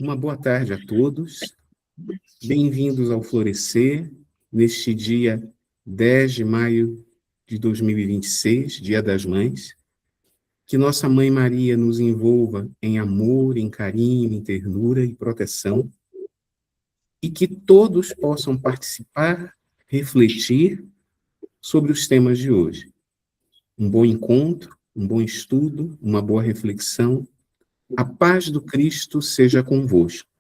Uma boa tarde a todos. Bem-vindos ao Florescer, neste dia 10 de maio de 2026, Dia das Mães. Que nossa Mãe Maria nos envolva em amor, em carinho, em ternura e proteção. E que todos possam participar, refletir sobre os temas de hoje. Um bom encontro, um bom estudo, uma boa reflexão. A paz do Cristo seja convosco.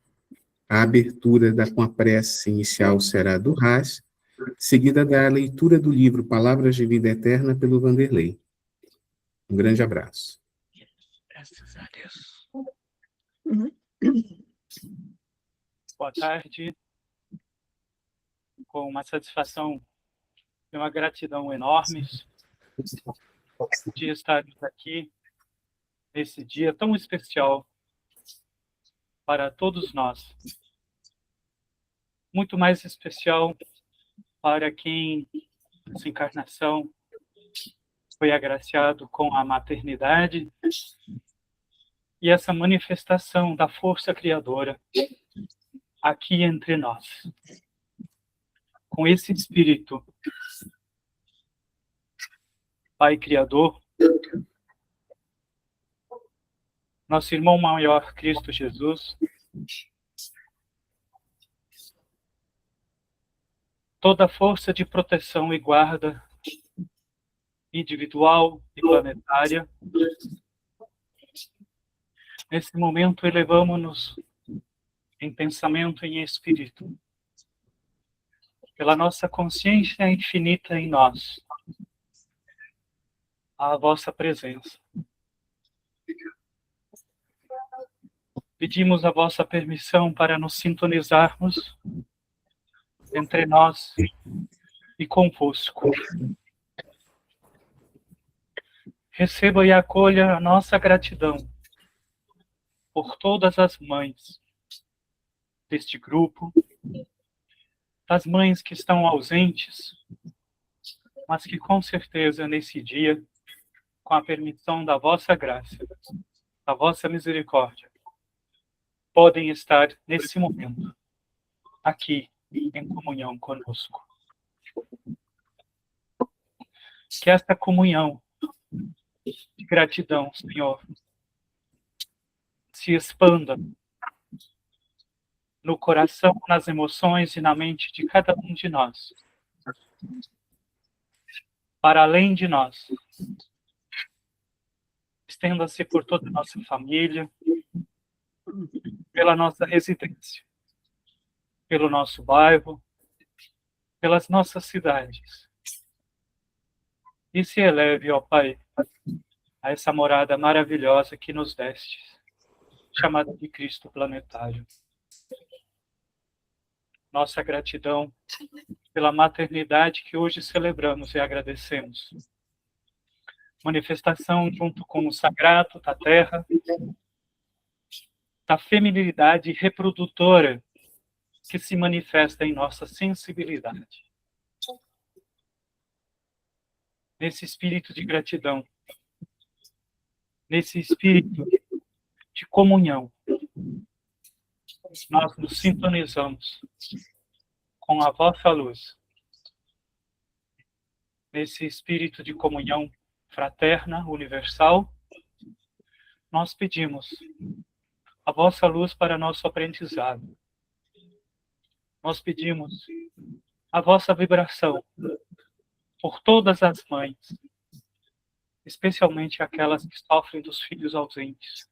A abertura com a prece inicial será do Ras, seguida da leitura do livro Palavras de Vida Eterna pelo Vanderlei. Um grande abraço. Graças a Deus. Boa tarde. Com uma satisfação e uma gratidão enormes de estarmos aqui nesse dia tão especial para todos nós. Muito mais especial para quem, nessa encarnação, foi agraciado com a maternidade e essa manifestação da força criadora aqui entre nós. Com esse espírito, Pai Criador, nosso irmão maior, Cristo Jesus, toda a força de proteção e guarda individual e planetária. Nesse momento, elevamos-nos em pensamento e em espírito, pela nossa consciência infinita em nós, à vossa presença. Pedimos a vossa permissão para nos sintonizarmos entre nós e convosco. Receba e acolha a nossa gratidão por todas as mães deste grupo, das mães que estão ausentes, mas que com certeza nesse dia, com a permissão da vossa graça, da vossa misericórdia, podem estar nesse momento, aqui, em comunhão conosco. Que esta comunhão de gratidão, Senhor, se expanda no coração, nas emoções e na mente de cada um de nós, para além de nós. Estenda-se por toda a nossa família, pela nossa residência, pelo nosso bairro, pelas nossas cidades. E se eleve, ó Pai, a essa morada maravilhosa que nos deste, chamada de Cristo planetário. Nossa gratidão pela maternidade que hoje celebramos e agradecemos. Manifestação junto com o sagrado da terra, da feminilidade reprodutora que se manifesta em nossa sensibilidade. Nesse espírito de gratidão, nesse espírito de comunhão, nós nos sintonizamos com a vossa luz. Nesse espírito de comunhão fraterna, universal, nós pedimos a vossa luz para nosso aprendizado. Nós pedimos a vossa vibração por todas as mães, especialmente aquelas que sofrem dos filhos ausentes,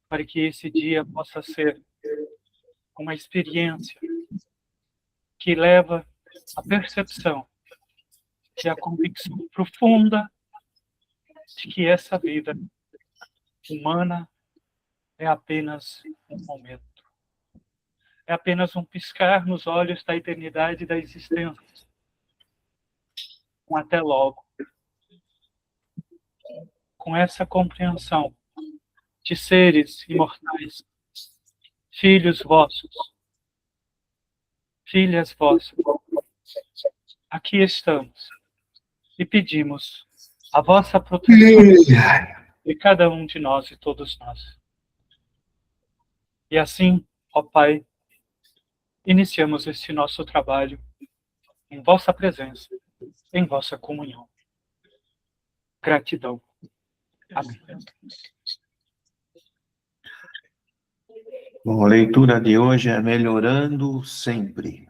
para que esse dia possa ser uma experiência que leva à percepção e à convicção profunda de que essa vida humana é apenas um momento. É apenas um piscar nos olhos da eternidade da existência. Um até logo. Com essa compreensão de seres imortais, filhos vossos, filhas vossas, aqui estamos e pedimos a vossa proteção de cada um de nós e todos nós. E assim, ó Pai, iniciamos este nosso trabalho em vossa presença, em vossa comunhão. Gratidão. Amém. Bom, a leitura de hoje é Melhorando Sempre.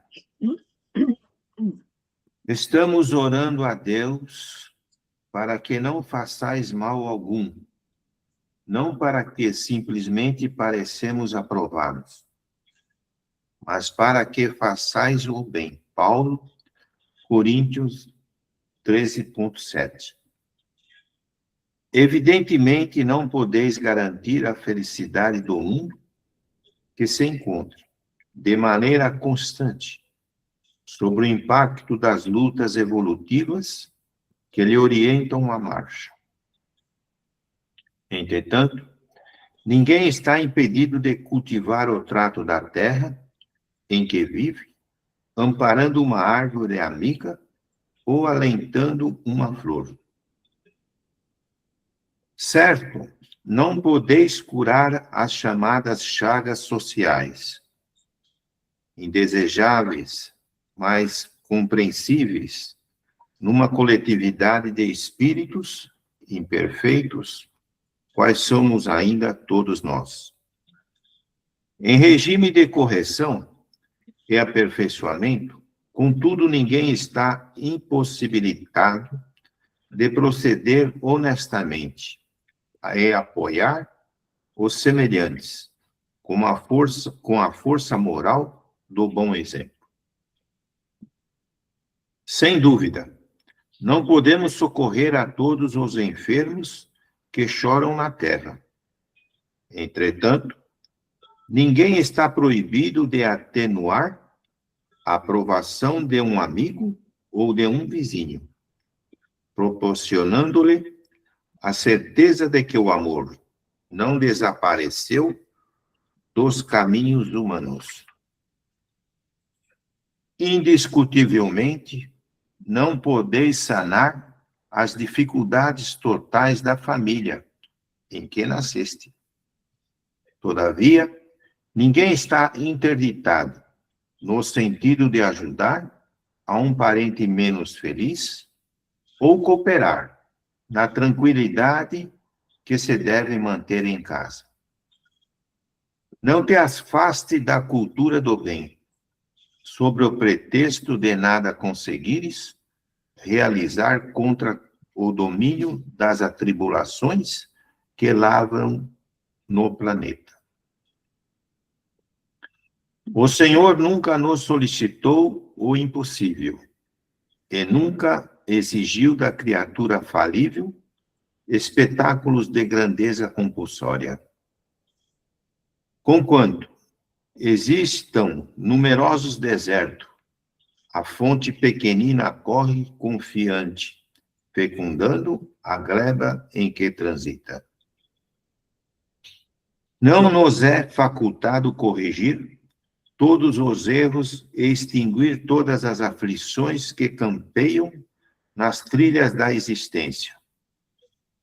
Estamos orando a Deus para que não façais mal algum, não para que simplesmente parecemos aprovados, mas para que façais o bem. Paulo, Coríntios 13:7. Evidentemente, não podeis garantir a felicidade do mundo que se encontra, de maneira constante, sobre o impacto das lutas evolutivas que lhe orientam a marcha. Entretanto, ninguém está impedido de cultivar o trato da terra em que vive, amparando uma árvore amiga ou alentando uma flor. Certo, não podeis curar as chamadas chagas sociais, indesejáveis, mas compreensíveis, numa coletividade de espíritos imperfeitos, quais somos ainda todos nós. Em regime de correção e aperfeiçoamento, contudo, ninguém está impossibilitado de proceder honestamente e apoiar os semelhantes com a força moral do bom exemplo. Sem dúvida, não podemos socorrer a todos os enfermos que choram na terra. Entretanto, ninguém está proibido de atenuar a aprovação de um amigo ou de um vizinho, proporcionando-lhe a certeza de que o amor não desapareceu dos caminhos humanos. Indiscutivelmente, não podeis sanar as dificuldades totais da família em que nasceste. Todavia, ninguém está interditado no sentido de ajudar a um parente menos feliz ou cooperar na tranquilidade que se deve manter em casa. Não te afaste da cultura do bem, sob o pretexto de nada conseguires realizar contra o domínio das atribulações que lavram no planeta. O Senhor nunca nos solicitou o impossível e nunca exigiu da criatura falível espetáculos de grandeza compulsória. Conquanto existam numerosos desertos, a fonte pequenina corre confiante, fecundando a gleba em que transita. Não nos é facultado corrigir todos os erros e extinguir todas as aflições que campeiam nas trilhas da existência.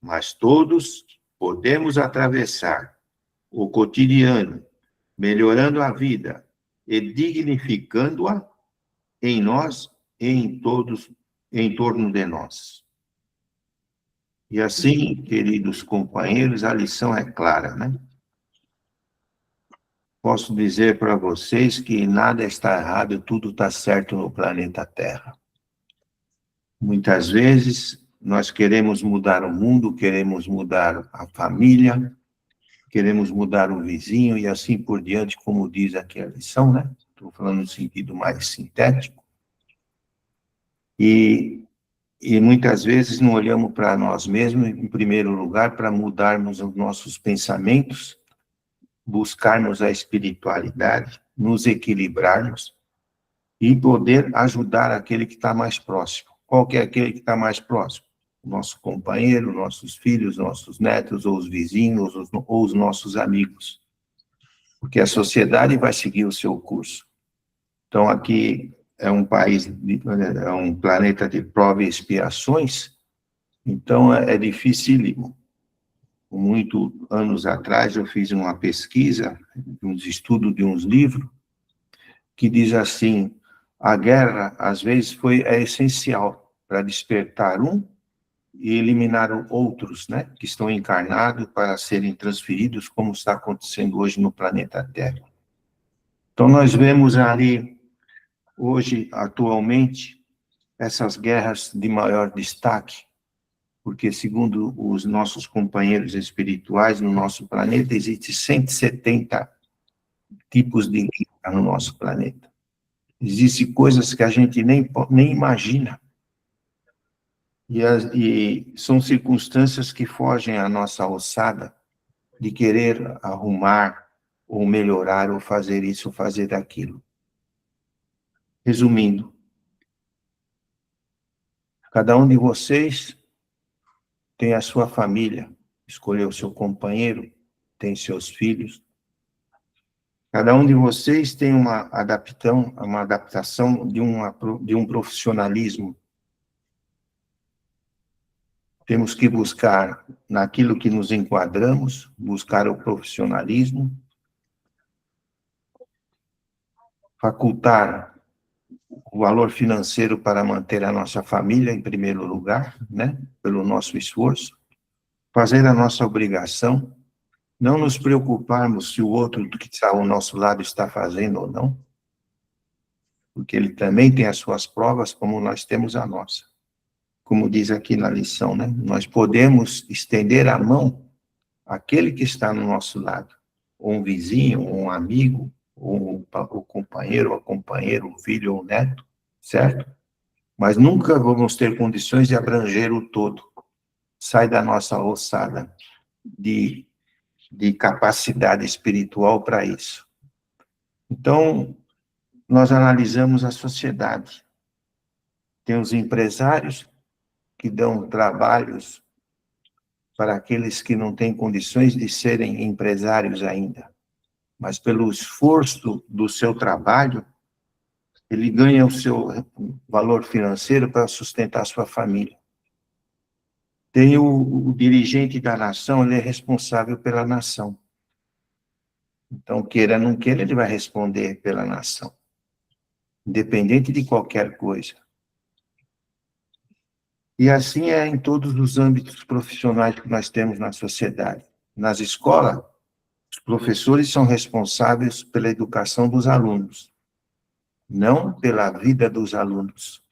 Mas todos podemos atravessar o cotidiano, melhorando a vida e dignificando-a em nós e em todos em torno de nós. E assim, queridos companheiros, a lição é clara, né? Posso dizer para vocês que nada está errado, tudo está certo no planeta Terra. Muitas vezes, nós queremos mudar o mundo, queremos mudar a família, queremos mudar o vizinho e assim por diante, como diz aqui a lição, né? Estou falando no sentido mais sintético. E muitas vezes não olhamos para nós mesmos, em primeiro lugar, para mudarmos os nossos pensamentos, buscarmos a espiritualidade, nos equilibrarmos e poder ajudar aquele que está mais próximo. Qual que é aquele que está mais próximo? O nosso companheiro, nossos filhos, nossos netos, ou os vizinhos, ou os nossos amigos. Porque a sociedade vai seguir o seu curso. Então, aqui é um país, é um planeta de prova e expiações, então é dificílimo. muito anos atrás, eu fiz uma pesquisa, uns estudos de uns livros, que diz assim, a guerra, às vezes, é essencial para despertar um e eliminar outros, né, que estão encarnados para serem transferidos, como está acontecendo hoje no planeta Terra. Então, nós vemos ali, hoje, atualmente, essas guerras de maior destaque, porque, segundo os nossos companheiros espirituais, no nosso planeta, existem 170 tipos de guerra no nosso planeta. Existem coisas que a gente nem imagina. E são circunstâncias que fogem à nossa alçada de querer arrumar, ou melhorar, ou fazer isso, ou fazer aquilo. Resumindo, cada um de vocês tem a sua família, escolheu o seu companheiro, tem seus filhos. Cada um de vocês tem uma adaptação de um profissionalismo. Temos que buscar, naquilo que nos enquadramos, buscar o profissionalismo, facultar o valor financeiro para manter a nossa família em primeiro lugar, né, pelo nosso esforço, fazer a nossa obrigação, não nos preocuparmos se o outro que está ao nosso lado está fazendo ou não, porque ele também tem as suas provas, como nós temos a nossa. Como diz aqui na lição, né? Nós podemos estender a mão àquele que está no nosso lado, ou um vizinho, ou um amigo, ou o companheiro, ou a companheira, o filho ou o neto, certo? Mas nunca vamos ter condições de abranger o todo. Sai da nossa alçada de capacidade espiritual para isso. Então, nós analisamos a sociedade. Tem os empresários que dão trabalhos para aqueles que não têm condições de serem empresários ainda, mas pelo esforço do seu trabalho, ele ganha o seu valor financeiro para sustentar a sua família. Tem o dirigente da nação, ele é responsável pela nação. Então, queira ou não queira, ele vai responder pela nação, independente de qualquer coisa. E assim é em todos os âmbitos profissionais que nós temos na sociedade. Nas escolas, os professores são responsáveis pela educação dos alunos, não pela vida dos alunos.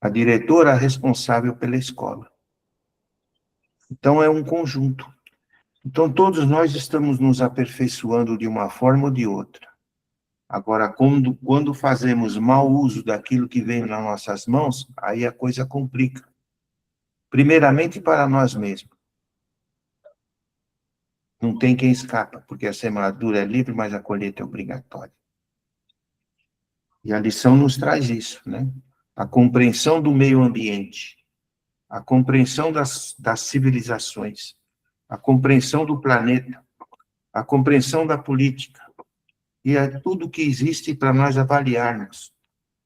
A diretora é responsável pela escola. Então, é um conjunto. Então, todos nós estamos nos aperfeiçoando de uma forma ou de outra. Agora, quando fazemos mau uso daquilo que vem nas nossas mãos, aí a coisa complica. Primeiramente para nós mesmos. Não tem quem escapa, porque a semeadura é livre, mas a colheita é obrigatória. E a lição nos traz isso, né? A compreensão do meio ambiente, a compreensão das civilizações, a compreensão do planeta, a compreensão da política, e é tudo que existe para nós avaliarmos.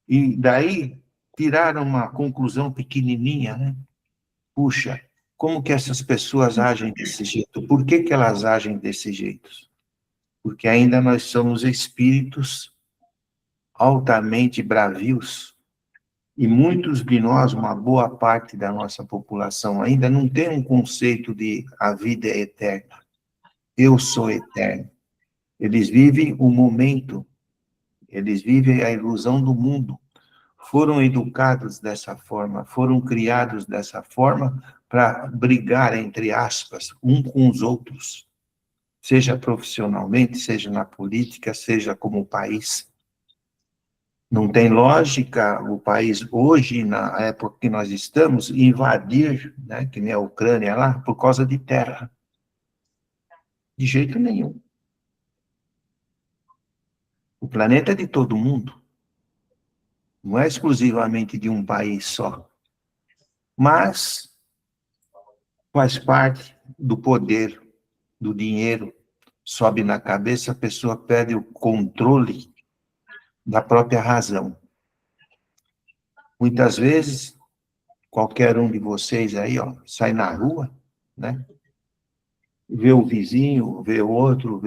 E daí, tirar uma conclusão pequenininha, né? Puxa, como que essas pessoas agem desse jeito? Por que que elas agem desse jeito? Porque ainda nós somos espíritos altamente bravios, e muitos de nós, uma boa parte da nossa população, ainda não tem um conceito de a vida é eterna. Eu sou eterno. Eles vivem o momento, eles vivem a ilusão do mundo. Foram educados dessa forma, foram criados dessa forma para brigar, entre aspas, um com os outros, seja profissionalmente, seja na política, seja como país. Não tem lógica o país hoje, na época que nós estamos, invadir, né, que nem a Ucrânia lá, por causa de terra. De jeito nenhum. O planeta é de todo mundo. Não é exclusivamente de um país só. Mas faz parte do poder, do dinheiro, sobe na cabeça, a pessoa perde o controle da própria razão. Muitas vezes, qualquer um de vocês aí, ó, sai na rua, né? vê o vizinho, vê o outro,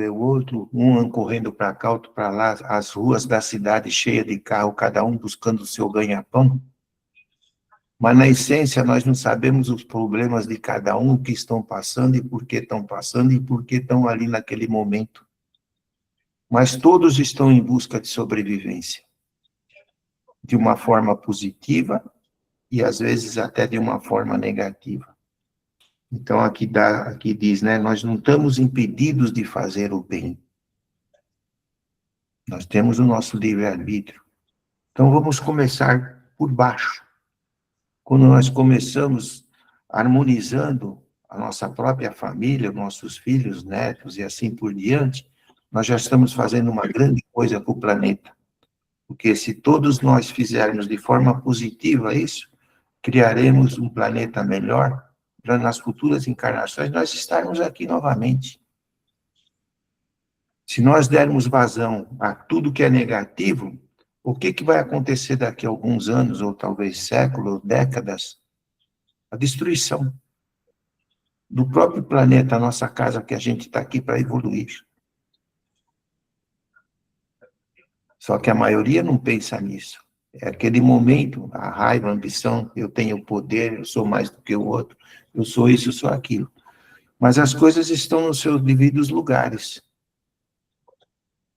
um correndo para cá, outro para lá, as ruas da cidade cheias de carro, cada um buscando o seu ganha-pão. Mas, na essência, nós não sabemos os problemas de cada um, o que estão passando e por que estão passando e por que estão ali naquele momento. Mas todos estão em busca de sobrevivência, de uma forma positiva e, às vezes, até de uma forma negativa. Então, aqui diz, né, nós não estamos impedidos de fazer o bem. Nós temos o nosso livre-arbítrio. Então, vamos começar por baixo. Quando nós começamos harmonizando a nossa própria família, nossos filhos, netos e assim por diante, nós já estamos fazendo uma grande coisa para o planeta. Porque se todos nós fizermos de forma positiva isso, criaremos um planeta melhor para nas futuras encarnações nós estarmos aqui novamente. Se nós dermos vazão a tudo que é negativo, o que vai acontecer daqui a alguns anos, ou talvez séculos, ou décadas? A destruição do próprio planeta, a nossa casa, que a gente está aqui para evoluir. Só que a maioria não pensa nisso. É aquele momento, a raiva, a ambição, eu tenho poder, eu sou mais do que o outro, eu sou isso, eu sou aquilo. Mas as coisas estão nos seus devidos lugares.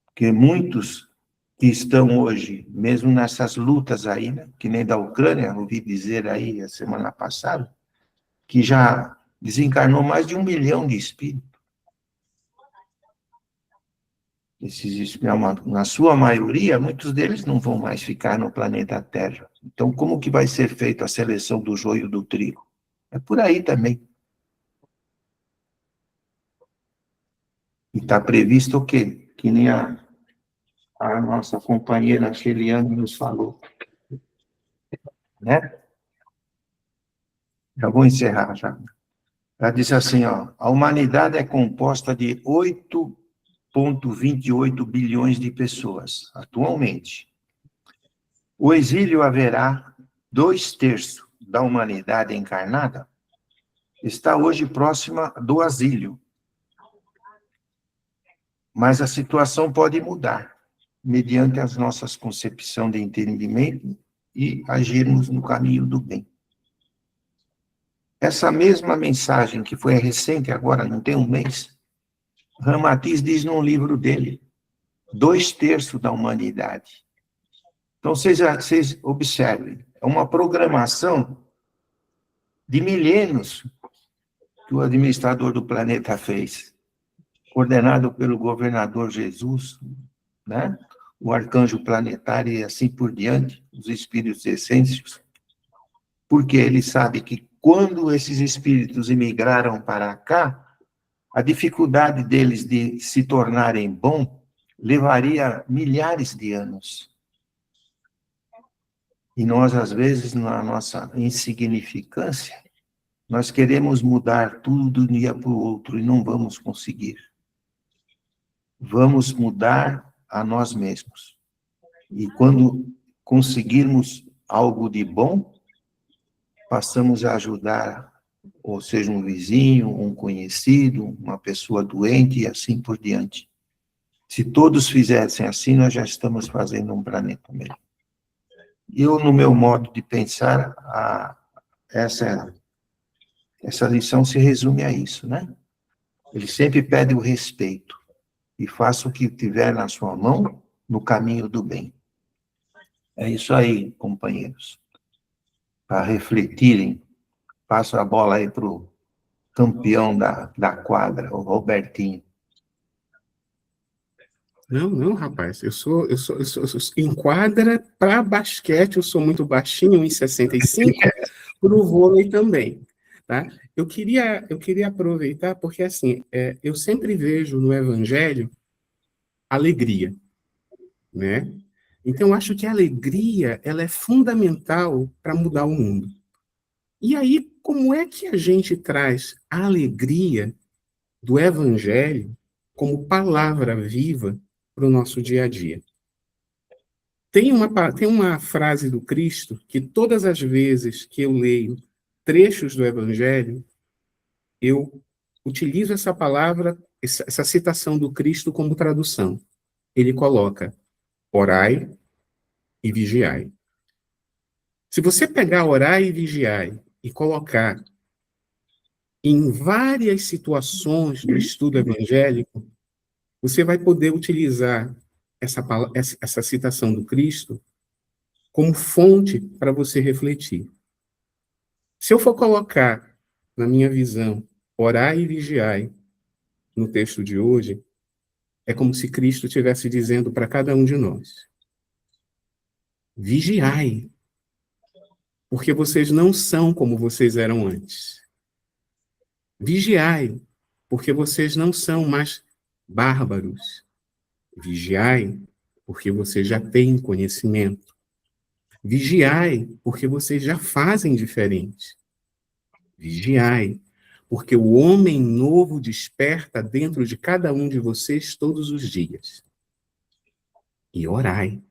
Porque muitos que estão hoje, mesmo nessas lutas aí, né, que nem da Ucrânia, ouvi dizer aí a semana passada, que já desencarnou mais de 1 milhão de espíritos. Na sua maioria, muitos deles não vão mais ficar no planeta Terra. Então, como que vai ser feita a seleção do joio do trigo? É por aí também. E está previsto o quê? Que nem a nossa companheira Sheliane nos falou. Né? Já vou encerrar, já. Ela disse assim, ó, a humanidade é composta de 8,28 bilhões de pessoas, atualmente. O exílio haverá 2/3 da humanidade encarnada, está hoje próxima do asílio. Mas a situação pode mudar, mediante as nossas concepções de entendimento e agirmos no caminho do bem. Essa mesma mensagem, que foi recente agora, não tem um mês, Ramatiz diz num livro dele, 2/3 da humanidade. Então, vocês observem, é uma programação de milênios que o administrador do planeta fez, coordenado pelo governador Jesus, né? O arcanjo planetário e assim por diante, os espíritos essêncios, porque ele sabe que quando esses espíritos imigraram para cá, a dificuldade deles de se tornarem bom levaria milhares de anos. E nós, às vezes, na nossa insignificância, nós queremos mudar tudo de um dia para o outro e não vamos conseguir. Vamos mudar a nós mesmos. E quando conseguirmos algo de bom, passamos a ajudar, ou seja, um vizinho, um conhecido, uma pessoa doente e assim por diante. Se todos fizessem assim, nós já estamos fazendo um planeta melhor. Eu, no meu modo de pensar, essa lição se resume a isso, né? Ele sempre pede o respeito e faça o que tiver na sua mão no caminho do bem. É isso aí, companheiros. Para refletirem, passo a bola aí para o campeão da quadra, o Robertinho. Não, rapaz, eu sou em quadra para basquete, eu sou muito baixinho, 1,65, para o vôlei também, tá? Eu queria aproveitar, porque assim, eu sempre vejo no Evangelho alegria, né? Então, eu acho que a alegria, ela é fundamental para mudar o mundo. E aí, como é que a gente traz a alegria do Evangelho como palavra viva para o nosso dia a dia? Tem uma frase do Cristo que todas as vezes que eu leio trechos do Evangelho, eu utilizo essa palavra, essa citação do Cristo como tradução. Ele coloca: orai e vigiai. Se você pegar orai e vigiai e colocar em várias situações do estudo evangélico, você vai poder utilizar essa citação do Cristo como fonte para você refletir. Se eu for colocar, na minha visão, orai e vigiai no texto de hoje, é como se Cristo estivesse dizendo para cada um de nós: vigiai, porque vocês não são como vocês eram antes. Vigiai, porque vocês não são mais bárbaros. Vigiai, porque vocês já têm conhecimento. Vigiai, porque vocês já fazem diferente. Vigiai, porque o homem novo desperta dentro de cada um de vocês todos os dias. E orai.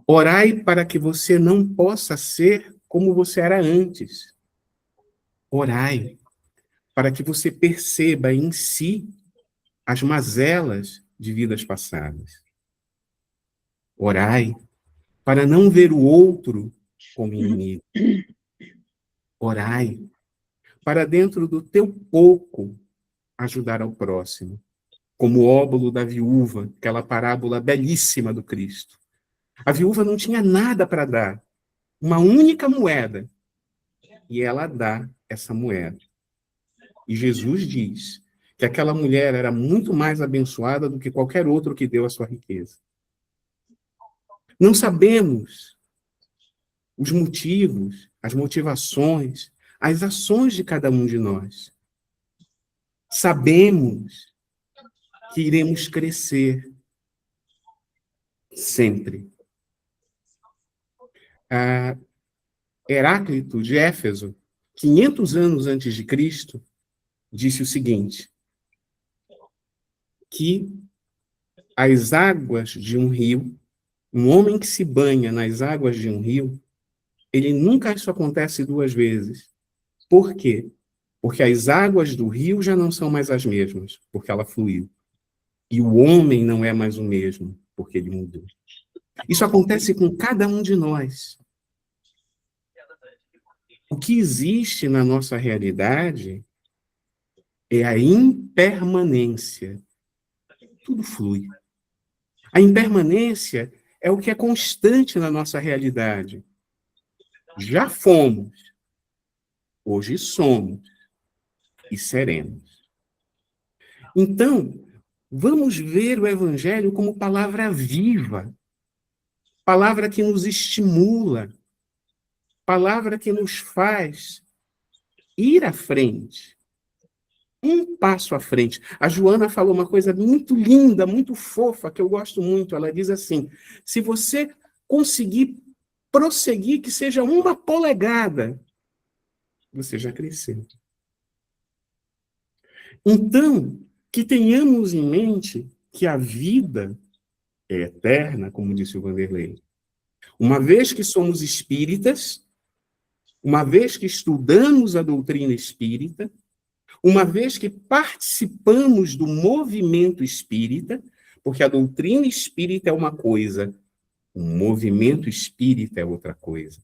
Orai para que você não possa ser como você era antes. Orai para que você perceba em si as mazelas de vidas passadas. Orai para não ver o outro como inimigo. Orai para dentro do teu pouco ajudar ao próximo, como o óbolo da viúva, aquela parábola belíssima do Cristo. A viúva não tinha nada para dar, uma única moeda, e ela dá essa moeda. E Jesus diz que aquela mulher era muito mais abençoada do que qualquer outro que deu a sua riqueza. Não sabemos os motivos, as motivações, as ações de cada um de nós. Sabemos que iremos crescer sempre. Heráclito de Éfeso, 500 anos antes de Cristo, disse o seguinte: que as águas de um rio, um homem que se banha nas águas de um rio, ele nunca isso acontece duas vezes. Por quê? Porque as águas do rio já não são mais as mesmas, porque ela fluiu. E o homem não é mais o mesmo, porque ele mudou. Isso acontece com cada um de nós. O que existe na nossa realidade é a impermanência. Tudo flui. A impermanência é o que é constante na nossa realidade. Já fomos, hoje somos e seremos. Então, vamos ver o Evangelho como palavra viva, palavra que nos estimula, palavra que nos faz ir à frente, um passo à frente. A Joana falou uma coisa muito linda, muito fofa, que eu gosto muito. Ela diz assim: se você conseguir prosseguir, que seja 1 polegada, você já cresceu. Então, que tenhamos em mente que a vida é eterna, como disse o Vanderlei. Uma vez que somos espíritas, uma vez que estudamos a doutrina espírita, uma vez que participamos do movimento espírita, porque a doutrina espírita é uma coisa, o movimento espírita é outra coisa.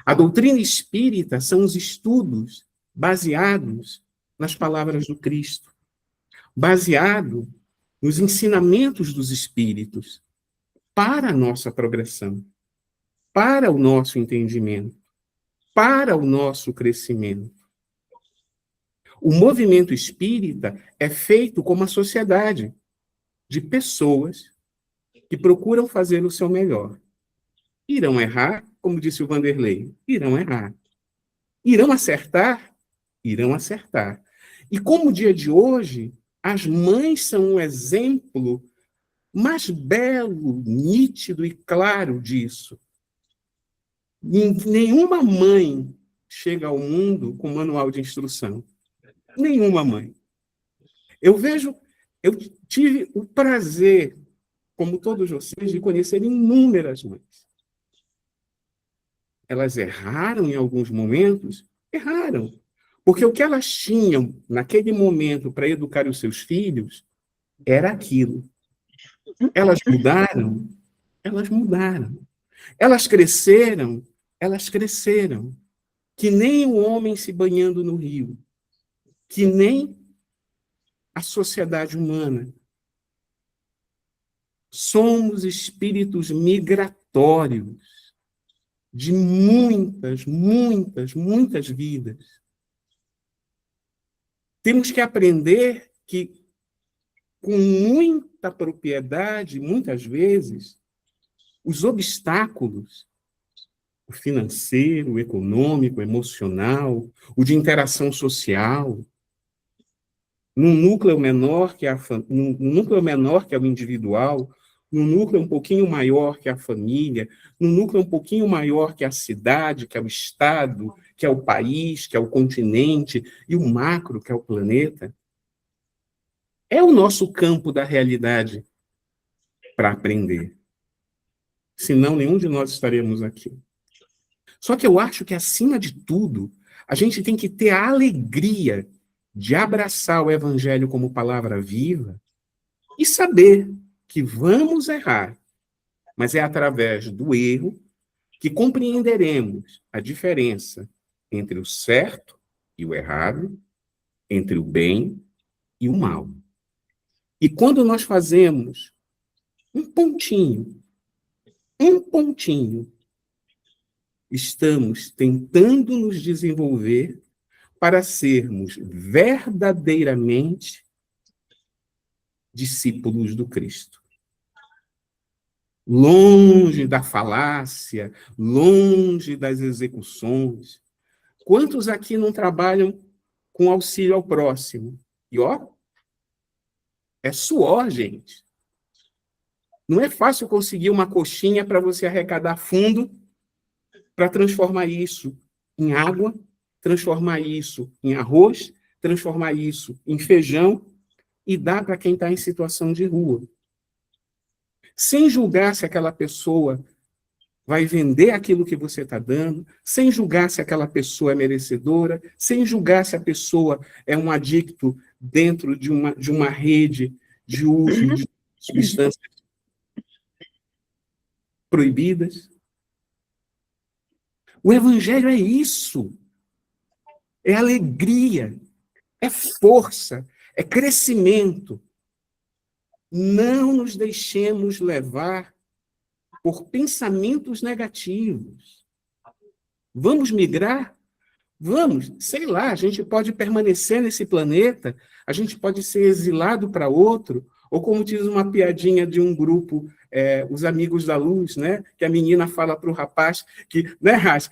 A doutrina espírita são os estudos baseados nas palavras do Cristo, baseado nos ensinamentos dos espíritos, para a nossa progressão, para o nosso entendimento, para o nosso crescimento. O movimento espírita é feito como uma sociedade de pessoas que procuram fazer o seu melhor. Irão errar, como disse o Vanderlei, irão errar. Irão acertar? Irão acertar. E como o dia de hoje, as mães são um exemplo mais belo, nítido e claro disso. Nenhuma mãe chega ao mundo com manual de instrução. Nenhuma mãe. Eu tive o prazer, como todos vocês, de conhecer inúmeras mães. Elas erraram em alguns momentos? Erraram. Porque o que elas tinham naquele momento para educar os seus filhos era aquilo. Elas mudaram, elas mudaram. Elas cresceram, elas cresceram. Que nem o homem se banhando no rio, que nem a sociedade humana. Somos espíritos migratórios de muitas, muitas, muitas vidas. Temos que aprender que, com muita propriedade, muitas vezes, os obstáculos, o financeiro, o econômico, o emocional, o de interação social, num núcleo menor que num núcleo menor que é o individual, num núcleo um pouquinho maior que a família, num núcleo um pouquinho maior que a cidade, que é o estado, que é o país, que é o continente, e o macro, que é o planeta, é o nosso campo da realidade para aprender. Senão, nenhum de nós estaremos aqui. Só que eu acho que, acima de tudo, a gente tem que ter a alegria de abraçar o Evangelho como palavra viva e saber que vamos errar, mas é através do erro que compreenderemos a diferença entre o certo e o errado, entre o bem e o mal. E quando nós fazemos um pontinho, estamos tentando nos desenvolver para sermos verdadeiramente discípulos do Cristo. Longe da falácia, longe das execuções. Quantos aqui não trabalham com auxílio ao próximo? E ó, é suor, gente. Não é fácil conseguir uma coxinha para você arrecadar fundo para transformar isso em água, transformar isso em arroz, transformar isso em feijão e dar para quem está em situação de rua. Sem julgar se aquela pessoa vai vender aquilo que você está dando, sem julgar se aquela pessoa é merecedora, sem julgar se a pessoa é um adicto dentro de uma rede de uso de substâncias proibidas. O Evangelho é isso. É alegria, é força, é crescimento. Não nos deixemos levar por pensamentos negativos. Vamos migrar? Vamos, sei lá, a gente pode permanecer nesse planeta, a gente pode ser exilado para outro, ou como diz uma piadinha de um grupo, os Amigos da Luz, né? Que a menina fala para o rapaz, que, né, Rás?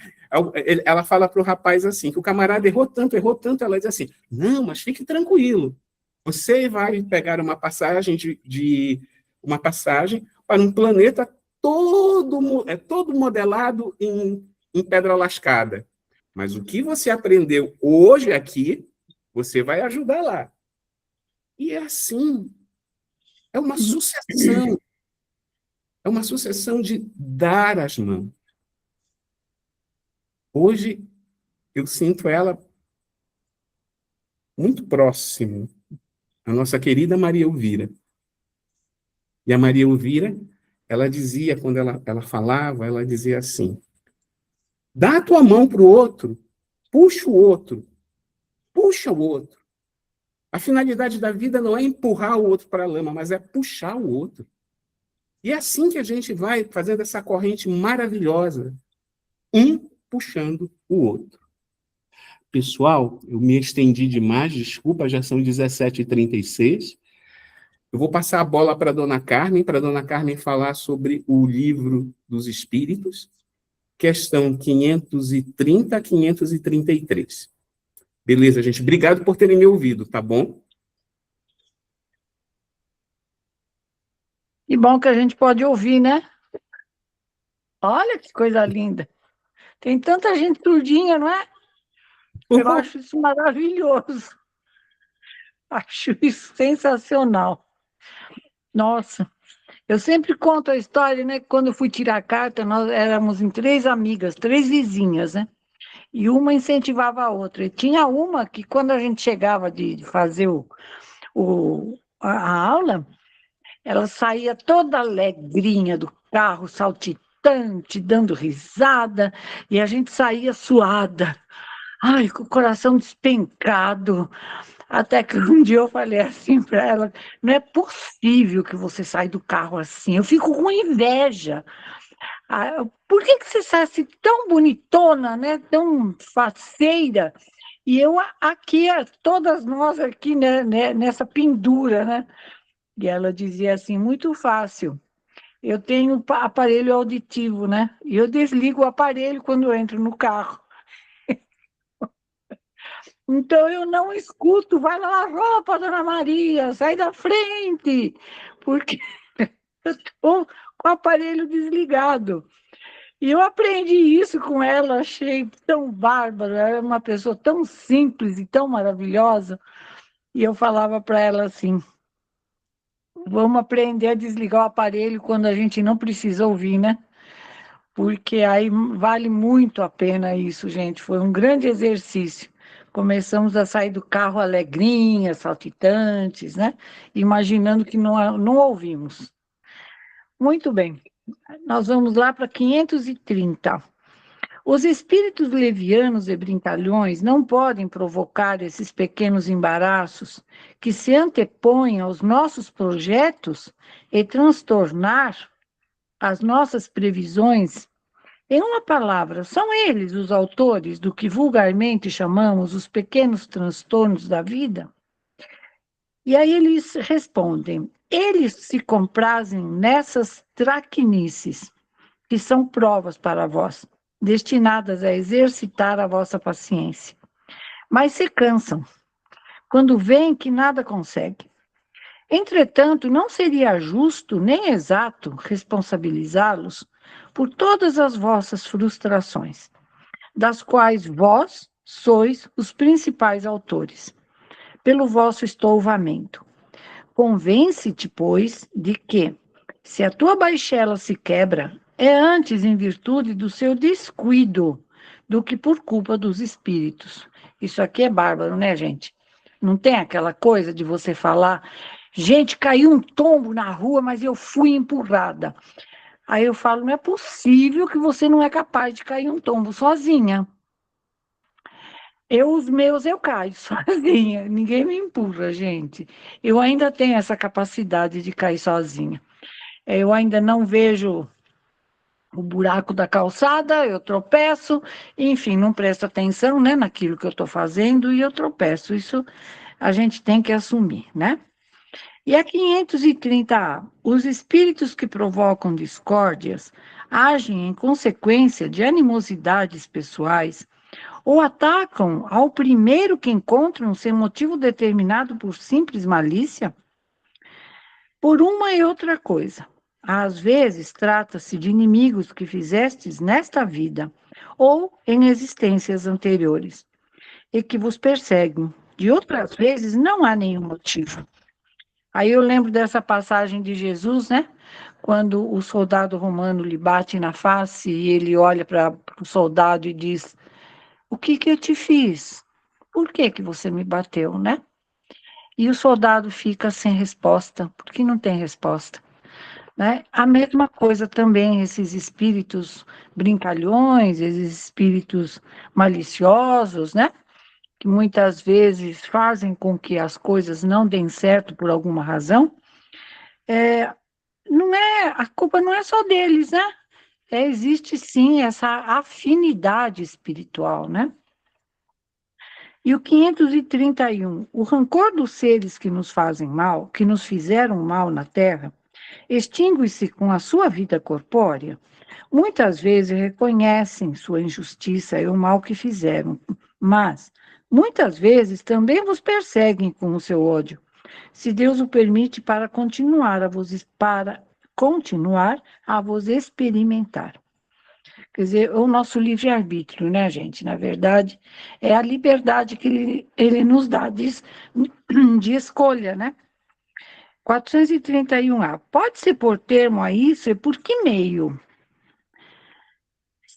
Ela fala para o rapaz assim, que o camarada errou tanto, ela diz assim, não, mas fique tranquilo, você vai pegar uma passagem uma passagem para um planeta todo modelado em pedra lascada. Mas o que você aprendeu hoje aqui, você vai ajudar lá. E é assim. É uma sucessão. É uma sucessão de dar as mãos. Hoje, eu sinto ela muito próximo, a nossa querida Maria Elvira. E a Maria Elvira, ela dizia, quando ela falava, ela dizia assim, dá a tua mão para o outro, puxa o outro. A finalidade da vida não é empurrar o outro para a lama, mas é puxar o outro. E é assim que a gente vai fazendo essa corrente maravilhosa, um puxando o outro. Pessoal, eu me estendi demais, desculpa, já são 17h36. Eu vou passar a bola para a dona Carmen falar sobre o Livro dos Espíritos, questão 530 a 533. Beleza, gente? Obrigado por terem me ouvido, tá bom? Que bom que a gente pode ouvir, né? Olha que coisa linda. Tem tanta gente surdinha, não é? Eu acho isso maravilhoso. Acho isso sensacional. Nossa, eu sempre conto a história, né? Quando eu fui tirar a carta, nós éramos em 3 amigas, 3 vizinhas, né? E uma incentivava a outra. E tinha uma que, quando a gente chegava de fazer a aula, ela saía toda alegrinha do carro, saltitante, dando risada, e a gente saía suada, ai, com o coração despencado. Até que um dia eu falei assim para ela: não é possível que você saia do carro assim, eu fico com inveja. Por que você sai assim tão bonitona, né? Tão faceira? E eu aqui, todas nós aqui, né, nessa pendura, né? E ela dizia assim: muito fácil. Eu tenho aparelho auditivo, né? E eu desligo o aparelho quando eu entro no carro. Então eu não escuto, vai lavar roupa, Dona Maria, sai da frente, porque eu estou com o aparelho desligado. E eu aprendi isso com ela, achei tão bárbara, ela é uma pessoa tão simples e tão maravilhosa. E eu falava para ela assim: vamos aprender a desligar o aparelho quando a gente não precisa ouvir, né? Porque aí vale muito a pena isso, gente. Foi um grande exercício. Começamos a sair do carro alegrinhas, saltitantes, né? Imaginando que não ouvimos. Muito bem, nós vamos lá para 530. Os espíritos levianos e brincalhões não podem provocar esses pequenos embaraços que se antepõem aos nossos projetos e transtornar as nossas previsões. Em uma palavra, são eles os autores do que vulgarmente chamamos os pequenos transtornos da vida? E aí eles respondem: eles se comprazem nessas traquinices, que são provas para vós, destinadas a exercitar a vossa paciência. Mas se cansam, quando veem que nada conseguem. Entretanto, não seria justo nem exato responsabilizá-los por todas as vossas frustrações, das quais vós sois os principais autores, pelo vosso estouvamento. Convence-te, pois, de que, se a tua baixela se quebra, é antes em virtude do seu descuido do que por culpa dos espíritos. Isso aqui é bárbaro, né, gente? Não tem aquela coisa de você falar: gente, caiu um tombo na rua, mas eu fui empurrada. Aí eu falo: não é possível que você não é capaz de cair um tombo sozinha. Os meus, eu caio sozinha, ninguém me empurra, gente. Eu ainda tenho essa capacidade de cair sozinha. Eu ainda não vejo o buraco da calçada, eu tropeço, enfim, não presto atenção, né, naquilo que eu estou fazendo e eu tropeço. Isso a gente tem que assumir, né? E a 530A, os espíritos que provocam discórdias agem em consequência de animosidades pessoais ou atacam ao primeiro que encontram sem motivo determinado por simples malícia? Por uma e outra coisa. Às vezes trata-se de inimigos que fizestes nesta vida ou em existências anteriores e que vos perseguem. De outras vezes não há nenhum motivo. Aí eu lembro dessa passagem de Jesus, né? Quando o soldado romano lhe bate na face e ele olha para o soldado e diz: o que eu te fiz? Por que você me bateu, né? E o soldado fica sem resposta, porque não tem resposta, né? A mesma coisa também, esses espíritos brincalhões, esses espíritos maliciosos, né? Que muitas vezes fazem com que as coisas não deem certo por alguma razão. A culpa não é só deles, né? Existe sim essa afinidade espiritual, né? E o 531, o rancor dos seres que nos fazem mal, que nos fizeram mal na terra, extingue-se com a sua vida corpórea? Muitas vezes reconhecem sua injustiça e o mal que fizeram, mas muitas vezes também vos perseguem com o seu ódio, se Deus o permite, para continuar a vos experimentar. Quer dizer, o nosso livre-arbítrio, né, gente? Na verdade, é a liberdade que ele nos dá de escolha, né? 431A. Pode-se pôr termo a isso e por que meio?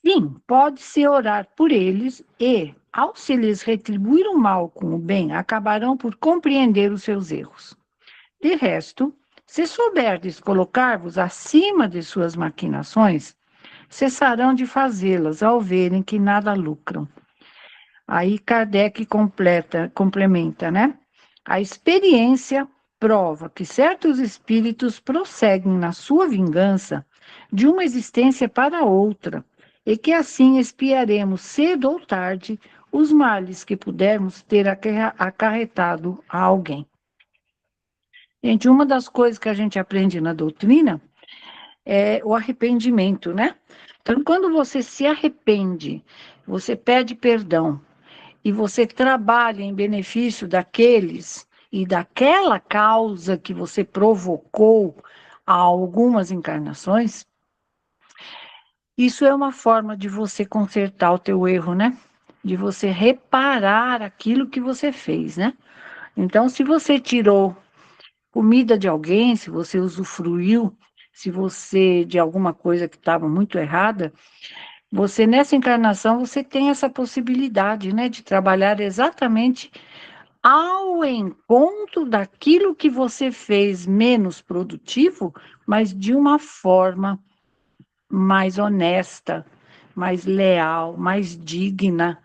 Sim, pode-se orar por eles e, ao se lhes retribuir o mal com o bem, acabarão por compreender os seus erros. De resto, se souberdes colocar-vos acima de suas maquinações, cessarão de fazê-las ao verem que nada lucram. Aí Kardec complementa, né? A experiência prova que certos espíritos prosseguem na sua vingança de uma existência para outra, e que assim expiaremos cedo ou tarde os males que pudermos ter acarretado a alguém. Gente, uma das coisas que a gente aprende na doutrina é o arrependimento, né? Então, quando você se arrepende, você pede perdão e você trabalha em benefício daqueles e daquela causa que você provocou a algumas encarnações, isso é uma forma de você consertar o teu erro, né? De você reparar aquilo que você fez, né? Então, se você tirou comida de alguém, se você usufruiu, se você de alguma coisa que estava muito errada, você nessa encarnação você tem essa possibilidade, né, de trabalhar exatamente ao encontro daquilo que você fez menos produtivo, mas de uma forma mais honesta, mais leal, mais digna,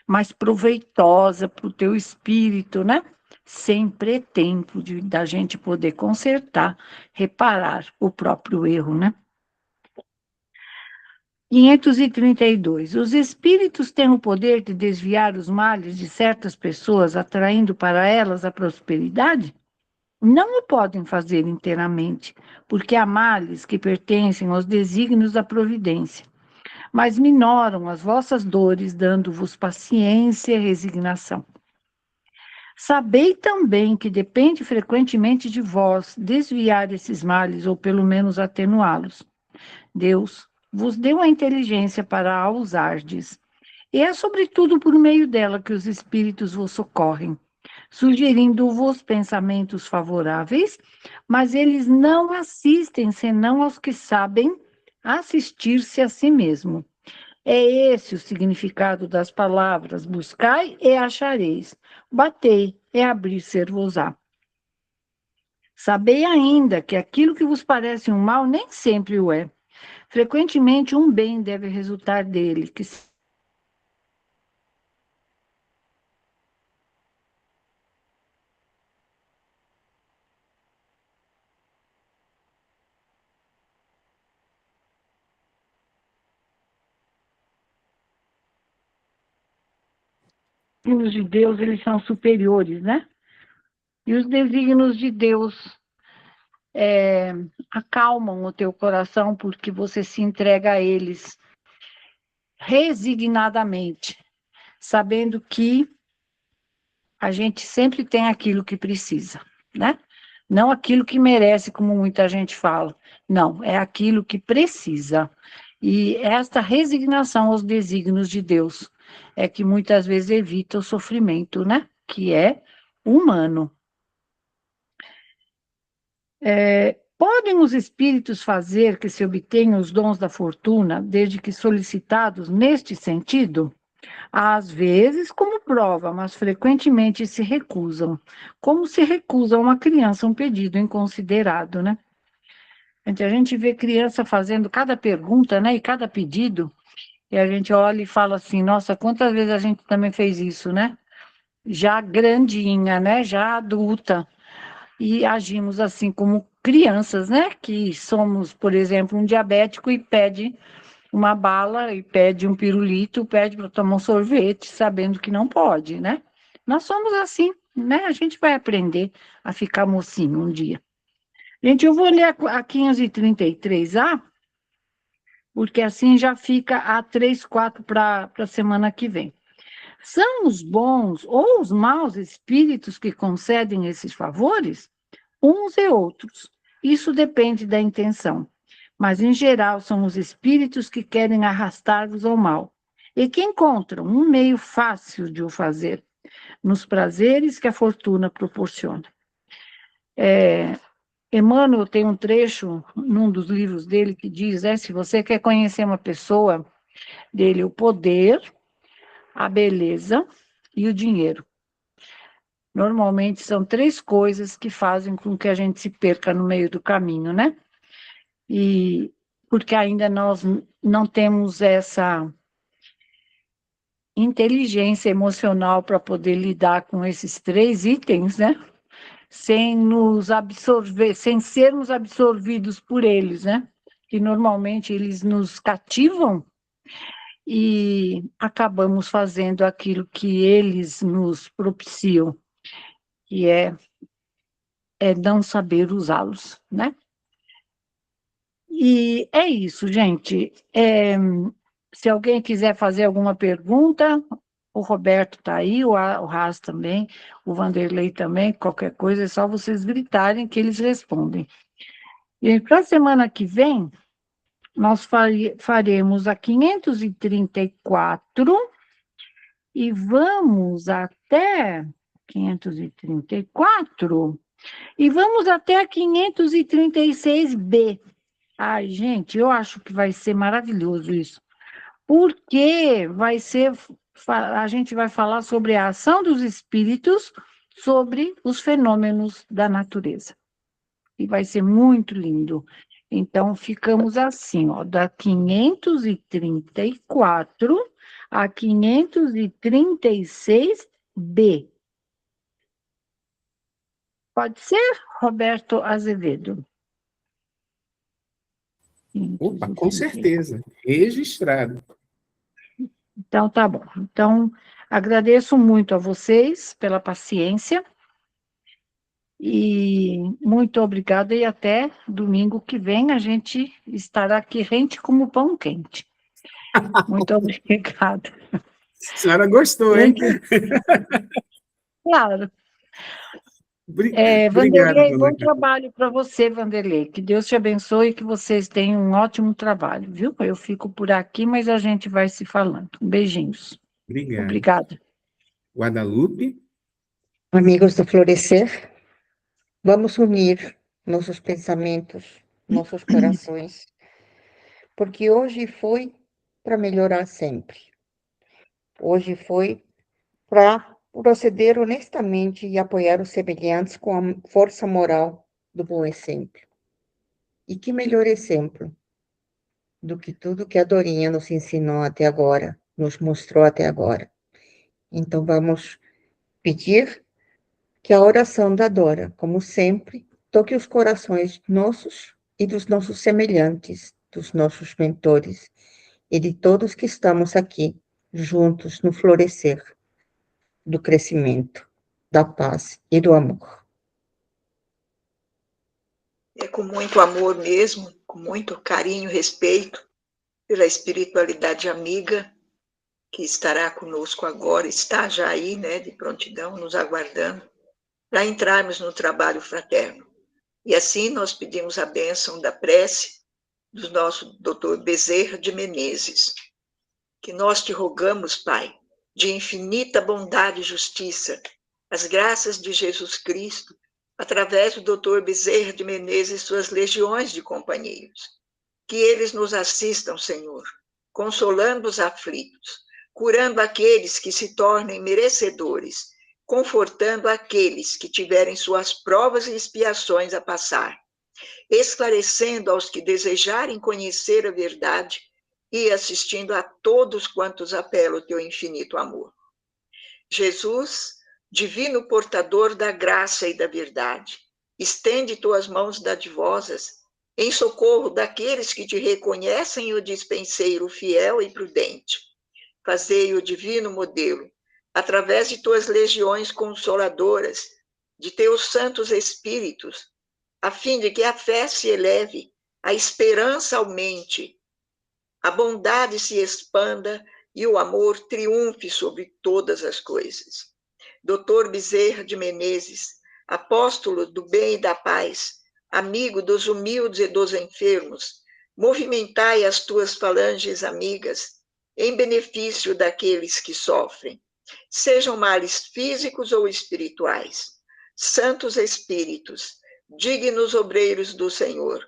mais proveitosa para o teu espírito, né? Sempre é tempo da gente poder consertar, reparar o próprio erro, né? 532. Os espíritos têm o poder de desviar os males de certas pessoas, atraindo para elas a prosperidade? Não o podem fazer inteiramente, porque há males que pertencem aos desígnios da providência, mas minoram as vossas dores, dando-vos paciência e resignação. Sabei também que depende frequentemente de vós desviar esses males, ou pelo menos atenuá-los. Deus vos deu a inteligência para a usardes, e é sobretudo por meio dela que os espíritos vos socorrem, sugerindo-vos pensamentos favoráveis, mas eles não assistem senão aos que sabem assistir-se a si mesmo. É esse o significado das palavras: buscai e achareis, batei e abrir-se-vos-á. Sabei ainda que aquilo que vos parece um mal nem sempre o é. Frequentemente um bem deve resultar dele, que os de Deus, eles são superiores, né? E os desígnios de Deus acalmam o teu coração, porque você se entrega a eles resignadamente, sabendo que a gente sempre tem aquilo que precisa, né? Não aquilo que merece, como muita gente fala. Não, é aquilo que precisa. E esta resignação aos desígnios de Deus é que muitas vezes evita o sofrimento, né? Que é humano. Podem os espíritos fazer que se obtenham os dons da fortuna, desde que solicitados neste sentido? Às vezes, como prova, mas frequentemente se recusam, como se recusa a uma criança um pedido inconsiderado, né? A gente vê criança fazendo cada pergunta, né, e cada pedido, e a gente olha e fala assim, nossa, quantas vezes a gente também fez isso, né? Já grandinha, né, já adulta, e agimos assim como crianças, né? Que somos, por exemplo, um diabético e pede uma bala, e pede um pirulito, pede para tomar um sorvete, sabendo que não pode, né? Nós somos assim, né? A gente vai aprender a ficar mocinho um dia. Gente, eu vou ler a 533A, porque assim já fica a 3, 4 para a semana que vem. São os bons ou os maus espíritos que concedem esses favores? Uns e outros. Isso depende da intenção. Mas, em geral, são os espíritos que querem arrastar-vos ao mal e que encontram um meio fácil de o fazer, nos prazeres que a fortuna proporciona. Emmanuel tem um trecho num dos livros dele que diz, se você quer conhecer uma pessoa, Dele o poder, a beleza e o dinheiro. Normalmente são 3 coisas que fazem com que a gente se perca no meio do caminho, né? E porque ainda nós não temos essa inteligência emocional para poder lidar com esses 3 itens, né? Sem nos absorver, sem sermos absorvidos por eles, né? Que normalmente eles nos cativam e acabamos fazendo aquilo que eles nos propiciam, que é não saber usá-los, né? E é isso, gente. Se alguém quiser fazer alguma pergunta, o Roberto está aí, o Haas também, o Vanderlei também, qualquer coisa, é só vocês gritarem que eles respondem. E para a semana que vem, nós faremos a 534 e vamos até 534 e vamos até a 536B. Ai, gente, eu acho que vai ser maravilhoso isso, porque a gente vai falar sobre a ação dos espíritos sobre os fenômenos da natureza. E vai ser muito lindo. Então, ficamos assim, ó, da 534 a 536B. Pode ser, Roberto Azevedo? Opa, com certeza. Registrado. Então, tá bom. Então, agradeço muito a vocês pela paciência e muito obrigada e até domingo que vem a gente estará aqui rente como pão quente. Muito obrigada. A senhora gostou, hein? Claro. Obrigado, Vanderlei, dona bom Cláudia. trabalho para você, Vanderlei. Que Deus te abençoe e que vocês tenham um ótimo trabalho, viu? Eu fico por aqui, mas a gente vai se falando. Beijinhos. Obrigado. Obrigada. Guadalupe, Amigos do Florescer, vamos unir nossos pensamentos, nossos corações, porque hoje foi para melhorar sempre. Hoje foi para proceder honestamente e apoiar os semelhantes com a força moral do bom exemplo. E que melhor exemplo do que tudo que a Dorinha nos ensinou até agora, nos mostrou até agora. Então vamos pedir que a oração da Dora, como sempre, toque os corações nossos e dos nossos semelhantes, dos nossos mentores e de todos que estamos aqui, juntos no florescer do crescimento, da paz e do amor. É com muito amor mesmo, com muito carinho e respeito pela espiritualidade amiga que estará conosco agora, está já aí, né, de prontidão, nos aguardando, para entrarmos no trabalho fraterno. E assim nós pedimos a bênção da prece do nosso doutor Bezerra de Menezes, que nós te rogamos, Pai, de infinita bondade e justiça, as graças de Jesus Cristo, através do doutor Bezerra de Menezes e suas legiões de companheiros. Que eles nos assistam, Senhor, consolando os aflitos, curando aqueles que se tornem merecedores, confortando aqueles que tiverem suas provas e expiações a passar, esclarecendo aos que desejarem conhecer a verdade e assistindo a todos quantos apelam o teu infinito amor. Jesus, divino portador da graça e da verdade, estende tuas mãos dadivosas em socorro daqueles que te reconhecem o dispenseiro fiel e prudente. Fazei o divino modelo, através de tuas legiões consoladoras, de teus santos espíritos, a fim de que a fé se eleve, a esperança aumente, a bondade se expanda e o amor triunfe sobre todas as coisas. Doutor Bezerra de Menezes, apóstolo do bem e da paz, amigo dos humildes e dos enfermos, movimentai as tuas falanges amigas em benefício daqueles que sofrem, sejam males físicos ou espirituais. Santos Espíritos, dignos obreiros do Senhor,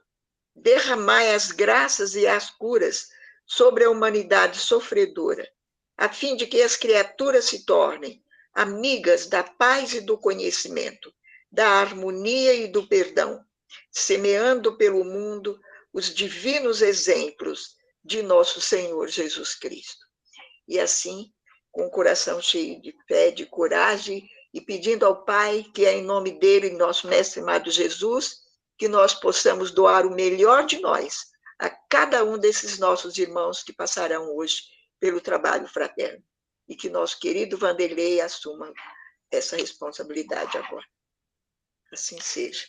derramai as graças e as curas sobre a humanidade sofredora, a fim de que as criaturas se tornem amigas da paz e do conhecimento, da harmonia e do perdão, semeando pelo mundo os divinos exemplos de nosso Senhor Jesus Cristo. E assim, com o coração cheio de fé, de coragem, e pedindo ao Pai, que é em nome dele e nosso Mestre amado Jesus, que nós possamos doar o melhor de nós a cada um desses nossos irmãos que passarão hoje pelo trabalho fraterno. E que nosso querido Vanderlei assuma essa responsabilidade agora. Assim seja.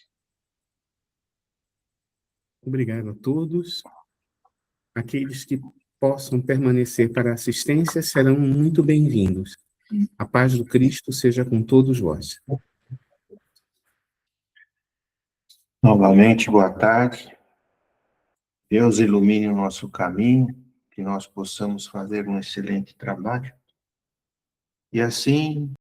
Obrigado a todos. Aqueles que possam permanecer para a assistência serão muito bem-vindos. A paz do Cristo seja com todos vós. Novamente, boa tarde. Deus ilumine o nosso caminho, que nós possamos fazer um excelente trabalho. E assim,